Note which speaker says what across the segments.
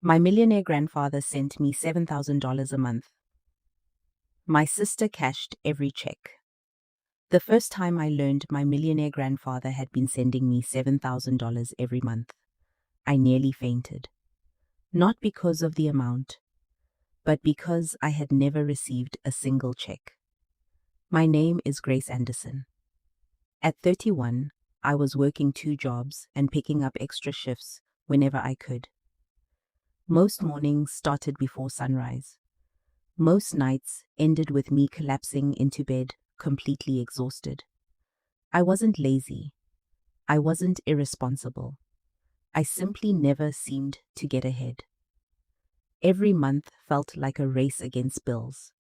Speaker 1: My millionaire grandfather sent me $7,000 a month. My sister cashed every check. The first time I learned my millionaire grandfather had been sending me $7,000 every month, I nearly fainted. Not because of the amount, but because I had never received a single check. My name is Grace Anderson. At 31, I was working 2 jobs and picking up extra shifts whenever I could. Most mornings started before sunrise. Most nights ended with me collapsing into bed, completely exhausted. I wasn't lazy. I wasn't irresponsible. I simply never seemed to get ahead. Every month felt like a race against bills.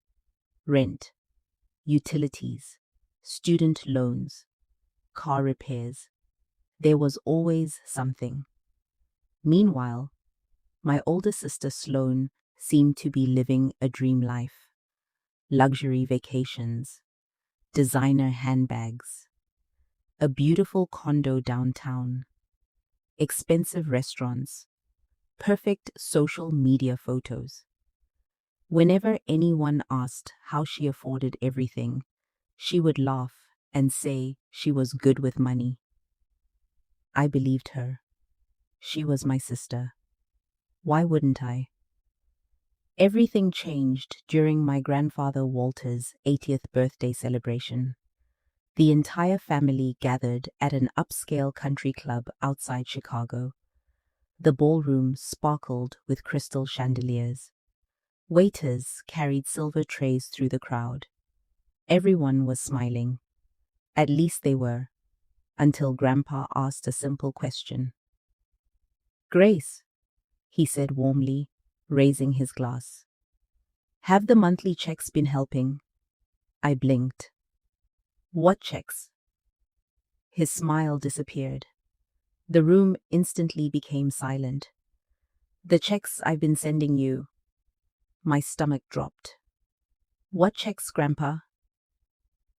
Speaker 1: Rent, utilities, student loans, car repairs. There was always something. Meanwhile, my older sister Sloane seemed to be living a dream life. Luxury vacations, designer handbags, a beautiful condo downtown, expensive restaurants, perfect social media photos. Whenever anyone asked how she afforded everything, she would laugh and say she was good with money. I believed her. She was my sister. Why wouldn't I? Everything changed during my grandfather Walter's 80th birthday celebration. The entire family gathered at an upscale country club outside Chicago. The ballroom sparkled with crystal chandeliers. Waiters carried silver trays through the crowd. Everyone was smiling. At least they were, until Grandpa asked a simple question. "Grace," he said warmly, raising his glass. "Have the monthly checks been helping?" I blinked. "What checks?" His smile disappeared. The room instantly became silent. "The checks I've been sending you." My stomach dropped. "What checks, Grandpa?"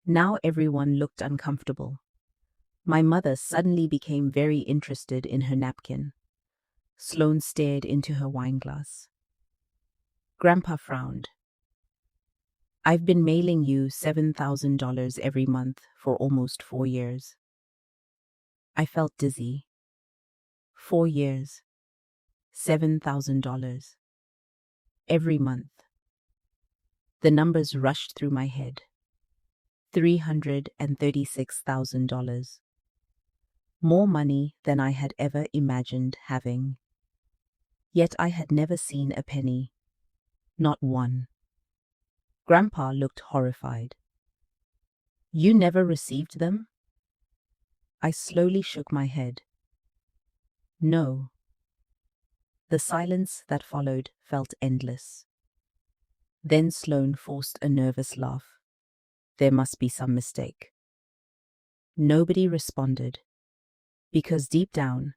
Speaker 1: Now everyone looked uncomfortable. My mother suddenly became very interested in her napkin. Sloane stared into her wineglass. Grandpa frowned. "I've been mailing you $7,000 every month for almost 4 years. I felt dizzy. 4 years. $7,000. Every month. The numbers rushed through my head. $336,000. More money than I had ever imagined having. Yet I had never seen a penny. Not one. Grandpa looked horrified. "You never received them?" I slowly shook my head. "No." The silence that followed felt endless. Then Sloane forced a nervous laugh. There must be some mistake. Nobody responded, because deep down,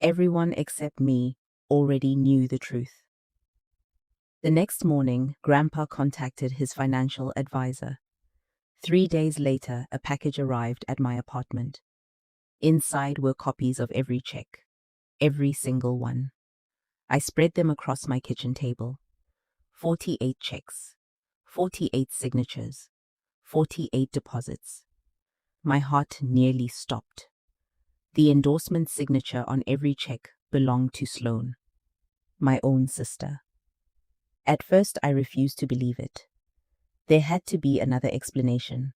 Speaker 1: everyone except me already knew the truth. The next morning, Grandpa contacted his financial advisor. 3 days later, a package arrived at my apartment. Inside were copies of every check, every single one. I spread them across my kitchen table. 48 checks, 48 signatures, 48 deposits. My heart nearly stopped. The endorsement signature on every check belonged to Sloane, my own sister. At first, I refused to believe it. There had to be another explanation.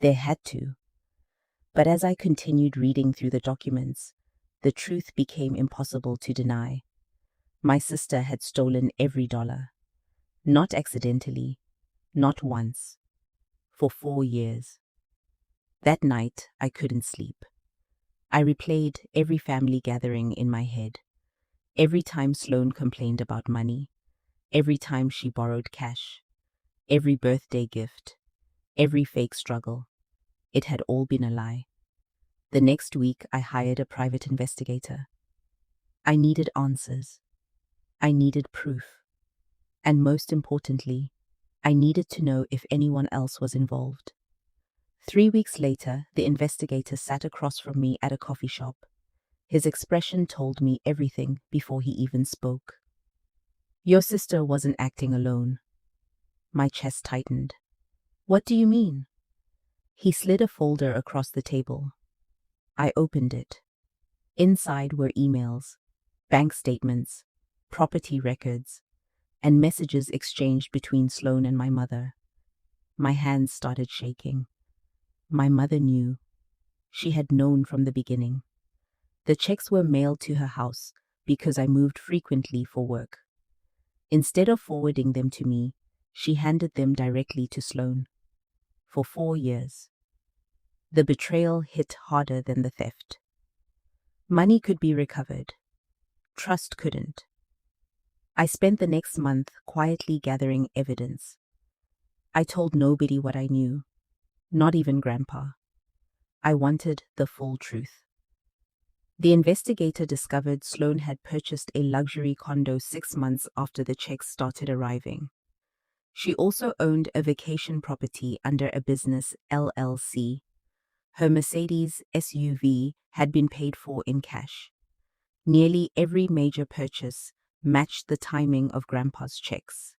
Speaker 1: There had to. But as I continued reading through the documents, the truth became impossible to deny. My sister had stolen every dollar. Not accidentally, not once. For 4 years. That night, I couldn't sleep. I replayed every family gathering in my head. Every time Sloane complained about money. Every time she borrowed cash. Every birthday gift. Every fake struggle. It had all been a lie. The next week, I hired a private investigator. I needed answers. I needed proof. And most importantly, I needed to know if anyone else was involved. 3 weeks later, the investigator sat across from me at a coffee shop. His expression told me everything before he even spoke. Your sister wasn't acting alone. My chest tightened. What do you mean? He slid a folder across the table. I opened it. Inside were emails, bank statements, property records, and messages exchanged between Sloane and my mother. My hands started shaking. My mother knew. She had known from the beginning. The checks were mailed to her house because I moved frequently for work. Instead of forwarding them to me, she handed them directly to Sloane. For 4 years. The betrayal hit harder than the theft. Money could be recovered. Trust couldn't. I spent the next month quietly gathering evidence. I told nobody what I knew, not even Grandpa. I wanted the full truth. The investigator discovered Sloane had purchased a luxury condo 6 months after the checks started arriving. She also owned a vacation property under a business LLC. Her Mercedes SUV had been paid for in cash. Nearly every major purchase matched the timing of Grandpa's checks.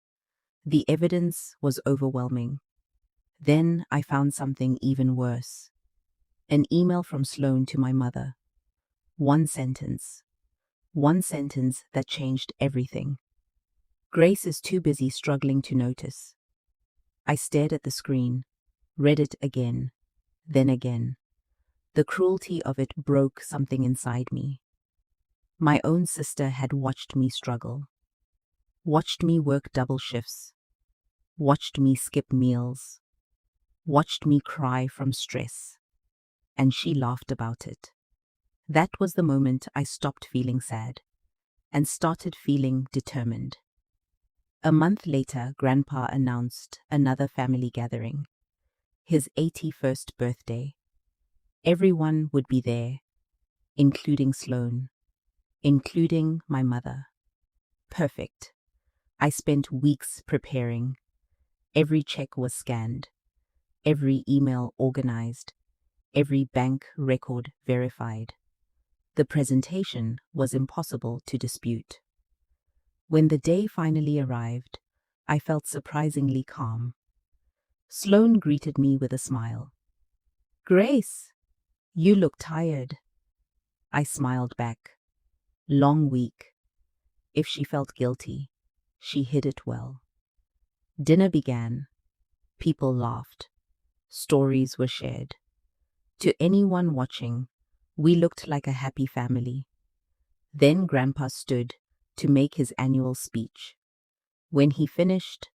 Speaker 1: The evidence was overwhelming. Then I found something even worse. An email from Sloane to my mother. One sentence that changed everything. Grace is too busy struggling to notice. I stared at the screen, read it again, then again. The cruelty of it broke something inside me. My own sister had watched me struggle, watched me work double shifts, watched me skip meals, watched me cry from stress, and she laughed about it. That was the moment I stopped feeling sad and started feeling determined. A month later, Grandpa announced another family gathering, his 81st birthday. Everyone would be there, including Sloane, including my mother. Perfect. I spent weeks preparing. Every check was scanned, every email organized, every bank record verified. The presentation was impossible to dispute. When the day finally arrived, I felt surprisingly calm. Sloane greeted me with a smile. "Grace, you look tired." I smiled back. Long week. If she felt guilty, she hid it well. Dinner began. People laughed. Stories were shared. To anyone watching, we looked like a happy family. Then Grandpa stood to make his annual speech. When he finished,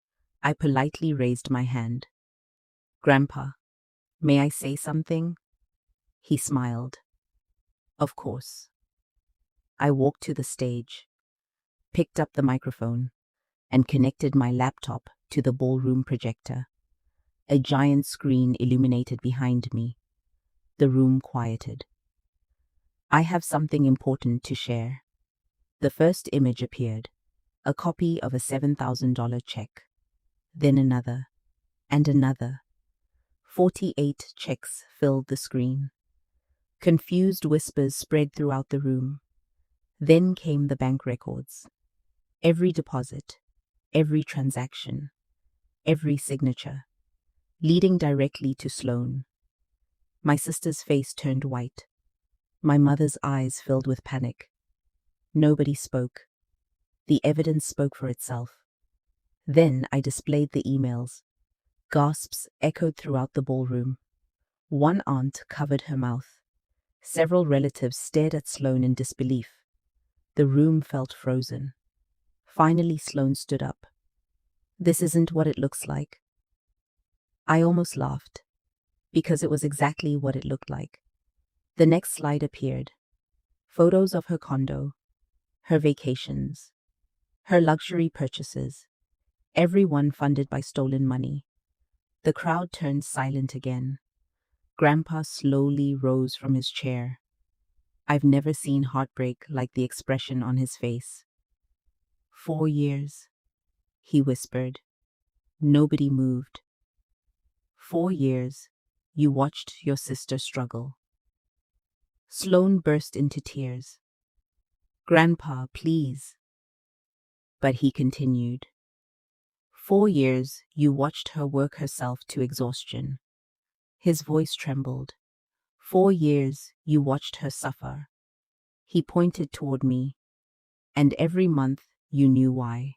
Speaker 1: I politely raised my hand. "Grandpa, may I say something?" He smiled. "Of course." I walked to the stage, picked up the microphone, and connected my laptop to the ballroom projector. A giant screen illuminated behind me. The room quieted. "I have something important to share." The first image appeared, a copy of a $7,000 check. Then another, and another. 48 checks filled the screen. Confused whispers spread throughout the room. Then came the bank records. Every deposit, every transaction, every signature, leading directly to Sloane. My sister's face turned white. My mother's eyes filled with panic. Nobody spoke. The evidence spoke for itself. Then I displayed the emails. Gasps echoed throughout the ballroom. One aunt covered her mouth. Several relatives stared at Sloane in disbelief. The room felt frozen. Finally, Sloane stood up. "This isn't what it looks like." I almost laughed, because it was exactly what it looked like. The next slide appeared. Photos of her condo, her vacations, her luxury purchases, every one funded by stolen money. The crowd turned silent again. Grandpa slowly rose from his chair. I've never seen heartbreak like the expression on his face. 4 years, he whispered. Nobody moved. 4 years, you watched your sister struggle. Sloane burst into tears. "Grandpa, please." But he continued. 4 years you watched her work herself to exhaustion. His voice trembled. 4 years you watched her suffer. He pointed toward me. And every month you knew why.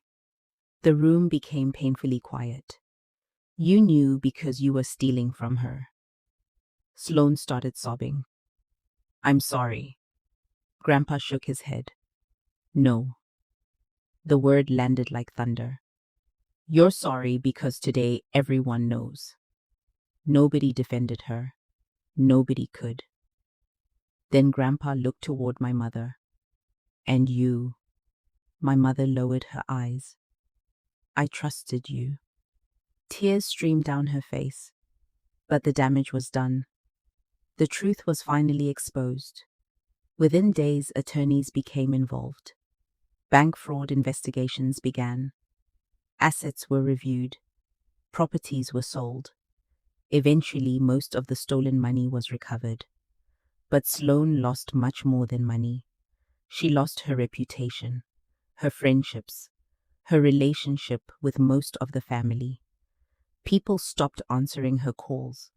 Speaker 1: The room became painfully quiet. You knew because you were stealing from her. Sloane started sobbing. I'm sorry. Grandpa shook his head. No. The word landed like thunder. You're sorry because today everyone knows. Nobody defended her. Nobody could. Then Grandpa looked toward my mother. And you. My mother lowered her eyes. I trusted you. Tears streamed down her face. But the damage was done. The truth was finally exposed. Within days, attorneys became involved. Bank fraud investigations began. Assets were reviewed. Properties were sold. Eventually, most of the stolen money was recovered. But Sloane lost much more than money. She lost her reputation, her friendships, her relationship with most of the family. People stopped answering her calls.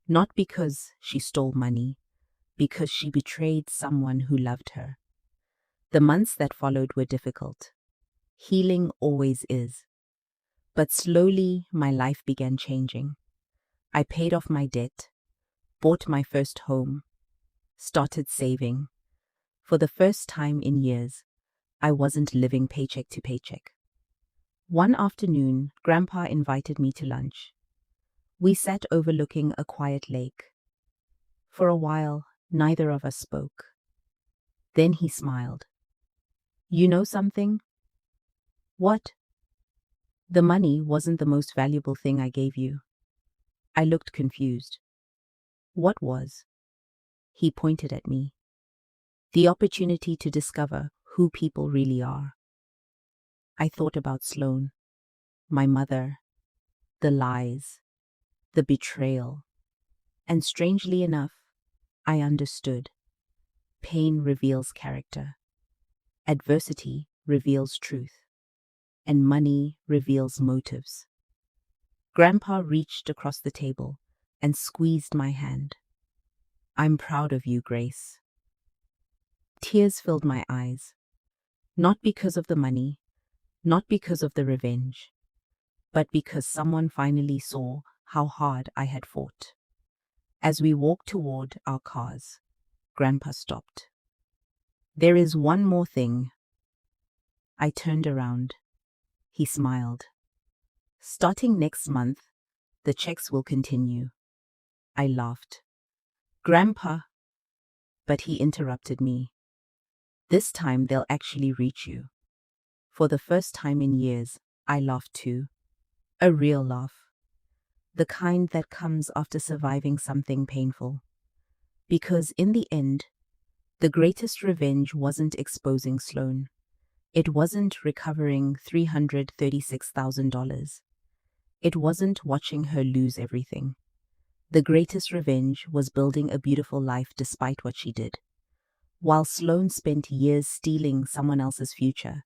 Speaker 1: Not because she stole money, because she betrayed someone who loved her. The months that followed were difficult. Healing always is. But slowly, my life began changing. I paid off my debt, bought my first home, started saving. For the first time in years, I wasn't living paycheck to paycheck. One afternoon, Grandpa invited me to lunch. We sat overlooking a quiet lake. For a while, neither of us spoke. Then he smiled. You know something? What? The money wasn't the most valuable thing I gave you. I looked confused. What was? He pointed at me. The opportunity to discover who people really are. I thought about Sloane, my mother, the lies, the betrayal. And strangely enough, I understood. Pain reveals character. Adversity reveals truth. And money reveals motives. Grandpa reached across the table and squeezed my hand. I'm proud of you, Grace. Tears filled my eyes. Not because of the money, not because of the revenge, but because someone finally saw how hard I had fought. As we walked toward our cars, Grandpa stopped. There is one more thing. I turned around. He smiled. Starting next month, the checks will continue. I laughed. Grandpa, but he interrupted me. This time they'll actually reach you. For the first time in years, I laughed too. A real laugh. The kind that comes after surviving something painful. Because in the end, the greatest revenge wasn't exposing Sloane. It wasn't recovering $336,000. It wasn't watching her lose everything. The greatest revenge was building a beautiful life despite what she did. While Sloane spent years stealing someone else's future,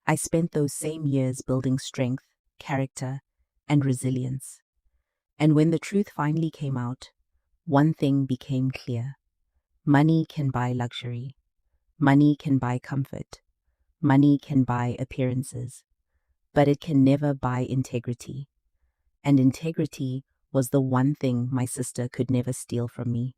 Speaker 1: I spent those same years building strength, character, and resilience. And when the truth finally came out, one thing became clear. Money can buy luxury. Money can buy comfort. Money can buy appearances. But it can never buy integrity. And integrity was the one thing my sister could never steal from me.